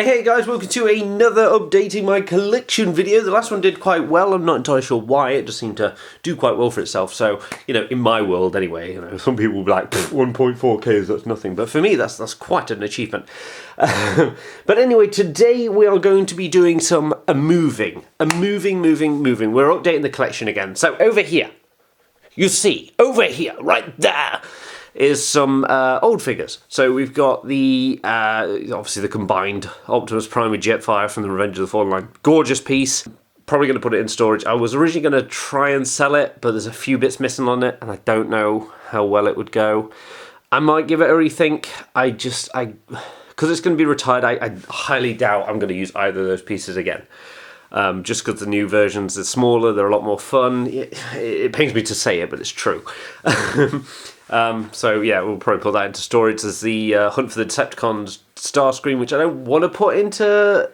Hey guys, welcome to another updating my collection video. The last one did quite well. I'm not entirely sure why. It just seemed to do quite well for itself. So, in my world anyway, some people will be like, 1.4k, that's nothing. But for me, that's quite an achievement. But anyway, today we are going to be doing some moving. Moving. We're updating the collection again. So over here, you see, over here, right there, is some old figures. So we've got the, obviously the combined Optimus Prime with Jetfire from the Revenge of the Fallen line. Gorgeous piece. Probably going to put it in storage. I was originally going to try and sell it, but there's a few bits missing on it, and I don't know how well it would go. I might give it a rethink. Because it's going to be retired, I highly doubt I'm going to use either of those pieces again. Just because the new versions are smaller, they're a lot more fun. It pains me to say it, but it's true. So yeah, we'll probably put that into storage. There's the Hunt for the Decepticons Starscream, which I don't want to put into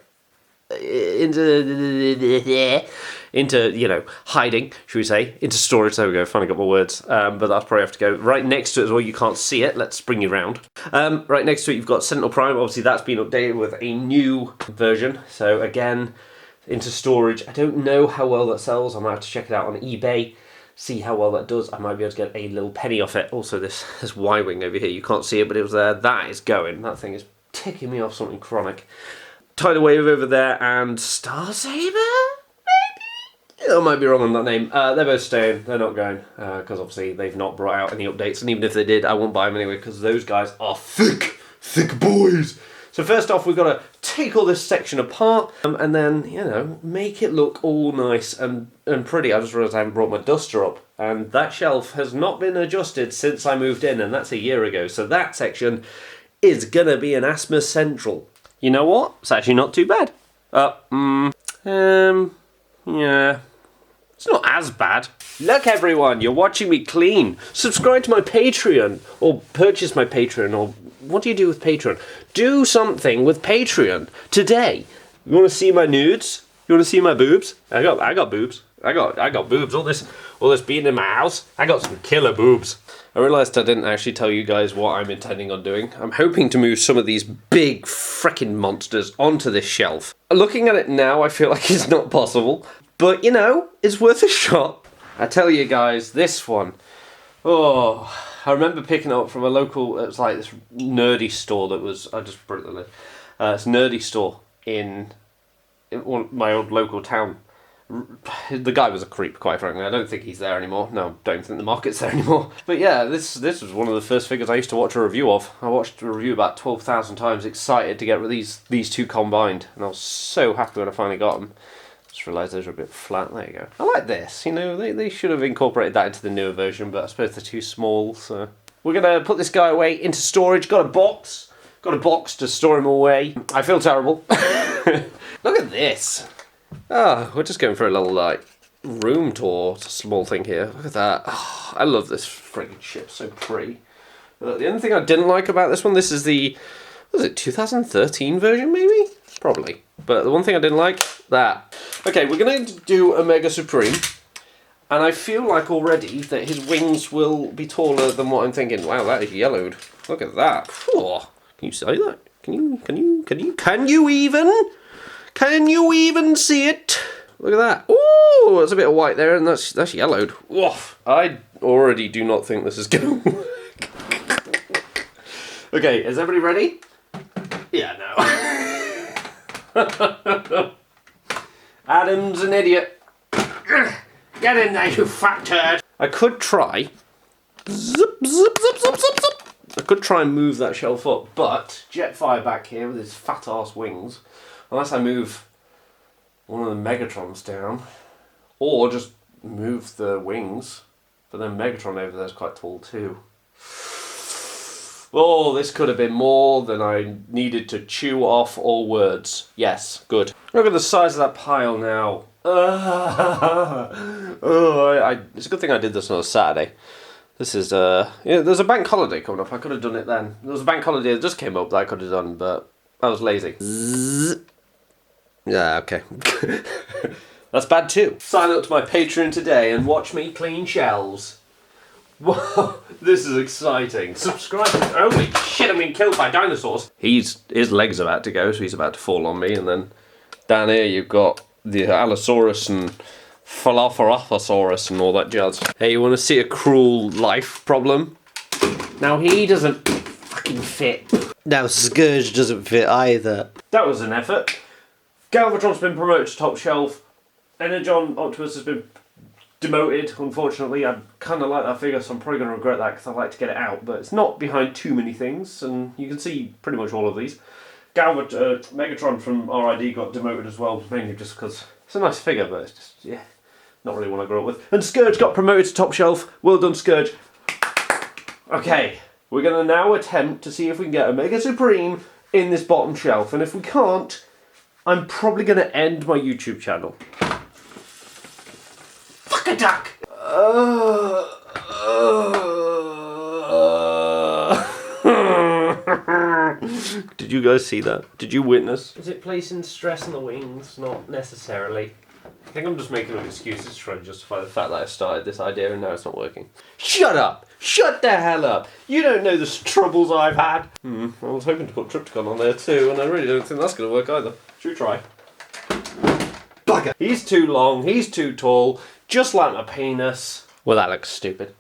hiding, should we say, into storage. There we go, finally got my words. But that's probably have to go right next to it as well. You can't see it. Let's bring you round. Right next to it, you've got Sentinel Prime. Obviously, that's been updated with a new version. So again, into storage. I don't know how well that sells. I might have to check it out on eBay. See how well that does. I might be able to get a little penny off it. Also, this Y-Wing over here, you can't see it, but it was there. That is going. That thing is ticking me off something chronic. Tidal Wave over there, and Star Saber, maybe? I might be wrong on that name. They're both staying. They're not going, because obviously they've not brought out any updates, and even if they did, I won't buy them anyway, because those guys are thick boys. So first off, we've got to take all this section apart and then, make it look all nice and pretty. I just realised I haven't brought my duster up, and that shelf has not been adjusted since I moved in, and that's a year ago. So that section is going to be an Asthma Central. You know what? It's actually not too bad. Yeah. It's not as bad. Look everyone, you're watching me clean. Subscribe to my Patreon, or purchase my Patreon, or what do you do with Patreon? Do something with Patreon today. You want to see my nudes? You want to see my boobs? I got boobs. I got boobs. All this being in my house, I got some killer boobs. I realised I didn't actually tell you guys what I'm intending on doing. I'm hoping to move some of these big frickin' monsters onto this shelf. Looking at it now, I feel like it's not possible. But, it's worth a shot. I tell you guys, this one. Oh, I remember picking it up from a local, it was like this nerdy store that was, I just broke the lid. It's a nerdy store in my old local town. The guy was a creep, quite frankly. I don't think he's there anymore. No, don't think the market's there anymore. But yeah, this was one of the first figures I used to watch a review of. I watched a review about 12,000 times, excited to get these two combined. And I was so happy when I finally got them. Just realised those are a bit flat. There you go. I like this. They should have incorporated that into the newer version, but I suppose they're too small. So we're going to put this guy away into storage. Got a box to store him away. I feel terrible. Look at this. We're just going for a little room tour. It's a small thing here. Look at that. I love this friggin' ship. So pretty. The only thing I didn't like about this one, this is the, was it 2013 version maybe? Probably. But the one thing I didn't like, that. Okay, we're going to do a Mega Supreme. And I feel like already that his wings will be taller than what I'm thinking. Wow, that is yellowed. Look at that. Oh, can you see that? Can you even see it? Look at that. Ooh, there's a bit of white there, and that's yellowed. Woof. I already do not think this is going to work. Okay, is everybody ready? Yeah, no. Adam's an idiot. Get in there, you fat turd. I could try. Zip. I could try and move that shelf up, but Jetfire back here with his fat ass wings. Unless I move one of the Megatrons down, or just move the wings, but then Megatron over there is quite tall too. Oh, this could have been more than I needed to chew off all words. Yes, good. Look at the size of that pile now. It's a good thing I did this on a Saturday. This is, there's a bank holiday coming up. I could have done it then. There was a bank holiday that just came up that I could have done, but I was lazy. Yeah, okay. That's bad too. Sign up to my Patreon today and watch me clean shelves. Whoa, this is exciting. Subscribe. Holy shit, I'm being killed by dinosaurs. His leg's about to go, so he's about to fall on me. And then down here you've got the Allosaurus and Falafel and all that jazz. Hey, you want to see a cruel life problem? Now he doesn't fucking fit. Now Scourge doesn't fit either. That was an effort. Galvatron's been promoted to top shelf. Energon Optimus has been demoted, unfortunately. I kind of like that figure, so I'm probably going to regret that because I like to get it out, but it's not behind too many things, and you can see pretty much all of these. Megatron from RID got demoted as well, mainly just because it's a nice figure, but it's just, yeah, not really one I grew up with. And Scourge got promoted to top shelf. Well done, Scourge. Okay, we're going to now attempt to see if we can get Omega Supreme in this bottom shelf, and if we can't, I'm probably going to end my YouTube channel. Fuck a duck! Did you guys see that? Did you witness? Is it placing stress on the wings? Not necessarily. I think I'm just making up excuses to try to justify the fact that I started this idea and now it's not working. Shut up! Shut the hell up! You don't know the troubles I've had. I was hoping to put Trypticon on there too, and I really don't think that's going to work either. Should we try? Bugger! He's too long, he's too tall, just like my penis. Well, that looks stupid.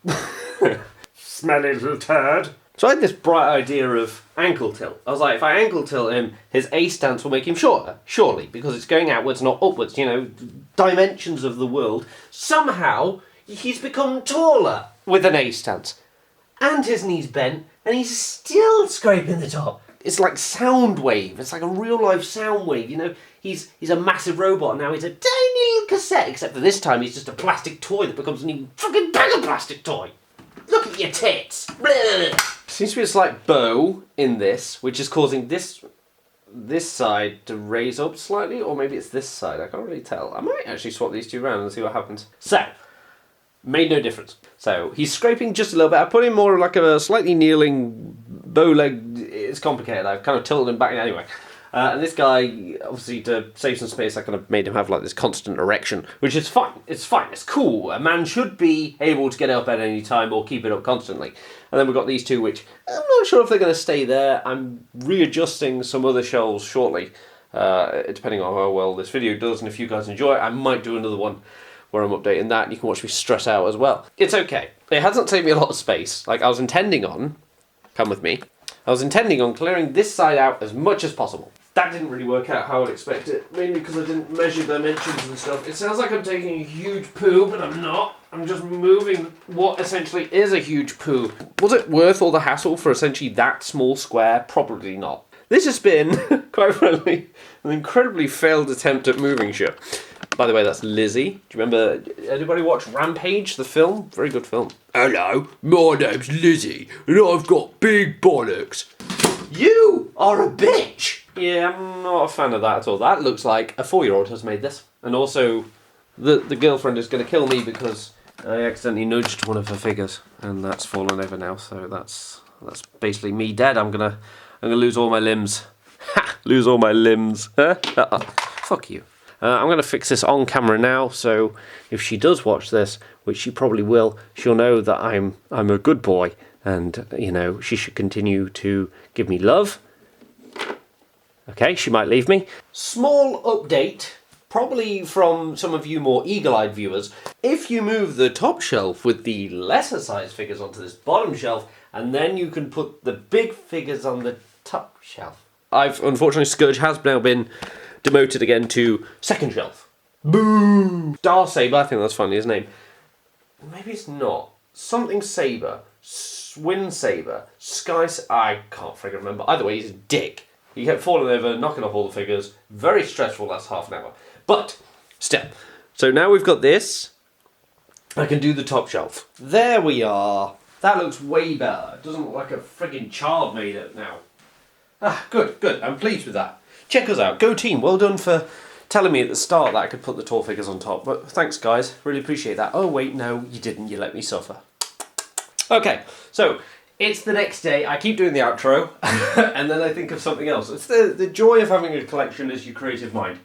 Smelly little turd. So I had this bright idea of ankle tilt. I was like, if I ankle tilt him, his A stance will make him shorter, surely, because it's going outwards, not upwards, you know, dimensions of the world. Somehow, he's become taller with an A stance. And his knees bent, and he's still scraping the top. It's like sound wave. It's like a real life sound wave, you know. He's a massive robot, and now he's a tiny little cassette, except for this time he's just a plastic toy that becomes an even fucking bigger plastic toy. Look at your tits. Blah. Seems to be a slight bow in this, which is causing this side to raise up slightly, or maybe it's this side. I can't really tell. I might actually swap these two around and see what happens. So, made no difference. So, he's scraping just a little bit. I put him more like a slightly kneeling bow leg. It's complicated. I've kind of tilted him back anyway. And this guy, obviously, to save some space, I kind of made him have like this constant erection, which is fine. It's fine. It's cool. A man should be able to get up at any time or keep it up constantly. And then we've got these two, which I'm not sure if they're going to stay there. I'm readjusting some other shelves shortly, depending on how well this video does. And if you guys enjoy it, I might do another one where I'm updating that, and you can watch me stress out as well. It's okay. It hasn't taken me a lot of space. Like I was intending on, come with me, I was intending on clearing this side out as much as possible. That didn't really work out how I'd expect it, mainly because I didn't measure dimensions and stuff. It sounds like I'm taking a huge poo, but I'm not. I'm just moving what essentially is a huge poo. Was it worth all the hassle for essentially that small square? Probably not. This has been, quite frankly, an incredibly failed attempt at moving shit. By the way, that's Lizzie. Do you remember, anybody watch Rampage, the film? Very good film. Hello, my name's Lizzie, and I've got big bollocks. You are a bitch! Yeah, I'm not a fan of that at all. That looks like a 4-year-old has made this. And also, the girlfriend is going to kill me because I accidentally nudged one of her figures, and that's fallen over now. So that's basically me dead. I'm gonna lose all my limbs. Ha! Lose all my limbs. Huh? Fuck you. I'm going to fix this on camera now, so if she does watch this, which she probably will, she'll know that I'm a good boy, and you know she should continue to give me love. Okay, she might leave me. Small update, probably from some of you more eagle-eyed viewers. If you move the top shelf with the lesser size figures onto this bottom shelf, and then you can put the big figures on the top shelf. Unfortunately, Scourge has now been demoted again to second shelf. Boo! Darsaber, I think that's funny, his name. Maybe it's not. Something Saber. Wind Saber. I can't freaking remember. Either way, he's a dick. He kept falling over, knocking off all the figures. Very stressful last half an hour. But, still. So now we've got this. I can do the top shelf. There we are. That looks way better. It doesn't look like a frigging child made it now. Ah, good, good. I'm pleased with that. Check us out. Go team. Well done for telling me at the start that I could put the tall figures on top. But thanks, guys. Really appreciate that. Oh, wait, no, you didn't. You let me suffer. Okay, so it's the next day. I keep doing the outro, and then I think of something else. It's the joy of having a collection is your creative mind.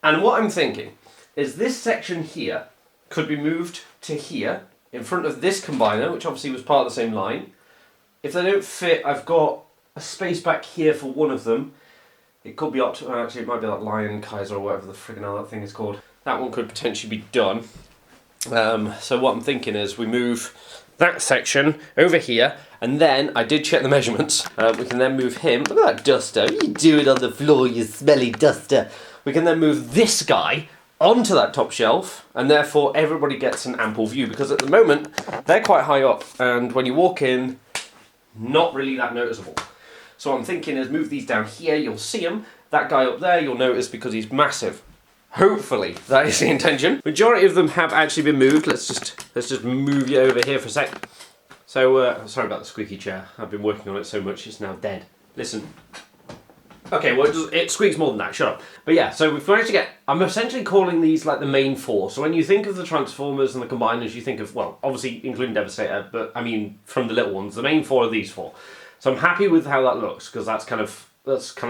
And what I'm thinking is this section here could be moved to here, in front of this combiner, which obviously was part of the same line. If they don't fit, I've got a space back here for one of them. It could be actually it might be like Lion Kaiser or whatever the friggin' hell that thing is called. That one could potentially be done. So what I'm thinking is we move that section over here, and then I did check the measurements. We can then move him. Look at that duster. You do it on the floor, you smelly duster. We can then move this guy onto that top shelf, and therefore everybody gets an ample view, because at the moment they're quite high up, and when you walk in, not really that noticeable. So what I'm thinking is move these down here, you'll see them. That guy up there you'll notice because he's massive. Hopefully that is the intention. Majority of them have actually been moved. Let's just move you over here for a sec. So sorry about the squeaky chair. I've been working on it so much it's now dead. Listen. Okay, well it squeaks more than that, shut up. But yeah, so we've managed to get, I'm essentially calling these like the main four. So when you think of the Transformers and the Combiners, you think of, well, obviously including Devastator, but I mean from the little ones, the main four are these four. So I'm happy with how that looks, because that's kind of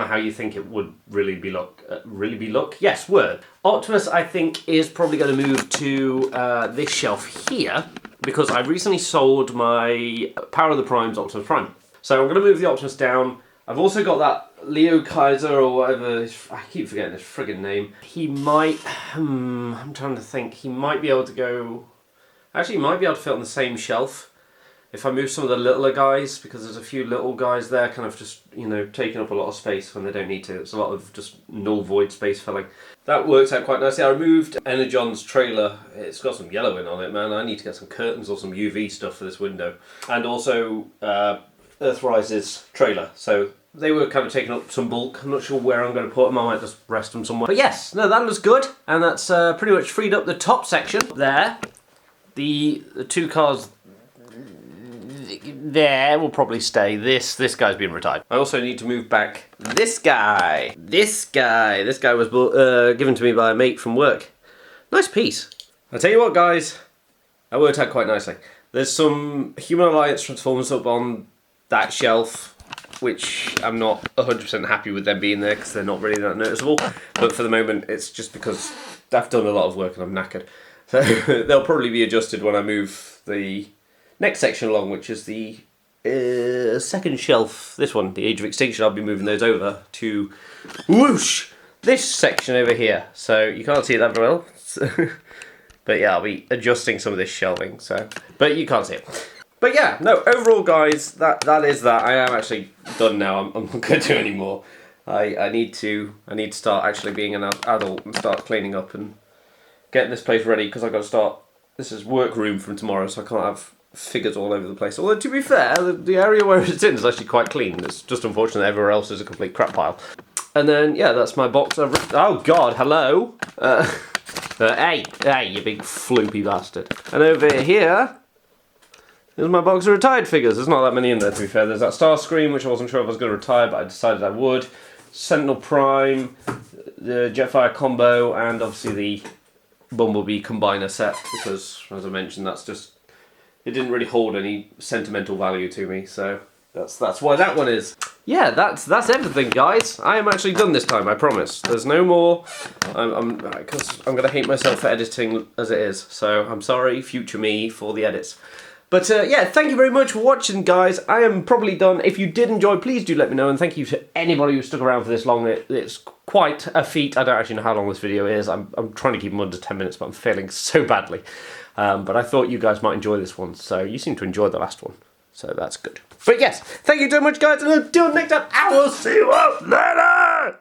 how you think it would really be look. Yes, word. Optimus, I think, is probably going to move to this shelf here, because I recently sold my Power of the Primes Optimus Prime. So I'm going to move the Optimus down. I've also got that Leo Kaiser or whatever, I keep forgetting his friggin' name. He might, I'm trying to think, he might be able to go, actually he might be able to fit on the same shelf. If I move some of the littler guys, because there's a few little guys there kind of just, you know, taking up a lot of space when they don't need to. It's a lot of just null void space filling. That works out quite nicely. I removed Energon's trailer. It's got some yellow in on it, man. I need to get some curtains or some UV stuff for this window. And also Earthrise's trailer. So they were kind of taking up some bulk. I'm not sure where I'm going to put them. I might just rest them somewhere. But yes, no, that looks good. And that's pretty much freed up the top section there. The two cars there will probably stay. This guy's been retired. I also need to move back this guy. This guy was given to me by a mate from work. Nice piece. I'll tell you what, guys, that worked out quite nicely. There's some Human Alliance Transformers up on that shelf, which I'm not 100% happy with them being there because they're not really that noticeable. But for the moment, it's just because I've done a lot of work and I'm knackered. So they'll probably be adjusted when I move the next section along, which is the second shelf. This one, the Age of Extinction. I'll be moving those over to whoosh this section over here. So you can't see it that well, but yeah, I'll be adjusting some of this shelving. So, but you can't see it. But yeah, no. Overall, guys, that is that. I am actually done now. I'm not going to do any more. I need to start actually being an adult and start cleaning up and getting this place ready, because I've got to start. This is workroom from tomorrow, so I can't have figures all over the place. Although, to be fair, the area where it's in is actually quite clean. It's just unfortunate everywhere else is a complete crap pile. And then, yeah, that's my box. Oh, God, hello. Hey, you big floopy bastard. And over here is my box of retired figures. There's not that many in there, to be fair. There's that Starscream, which I wasn't sure if I was going to retire, but I decided I would. Sentinel Prime, the Jetfire combo, and obviously the Bumblebee combiner set, because, as I mentioned, that's just, it didn't really hold any sentimental value to me, so that's why that one is. Yeah, that's everything, guys. I am actually done this time, I promise. There's no more. Because I'm going to hate myself for editing as it is, so I'm sorry, future me, for the edits. But yeah, thank you very much for watching, guys. I am probably done. If you did enjoy, please do let me know, and thank you to anybody who stuck around for this long. It's quite a feat. I don't actually know how long this video is. I'm trying to keep them under 10 minutes, but I'm failing so badly. But I thought you guys might enjoy this one, so you seem to enjoy the last one, so that's good. But yes, thank you so much, guys, and until next time, I will see you all later!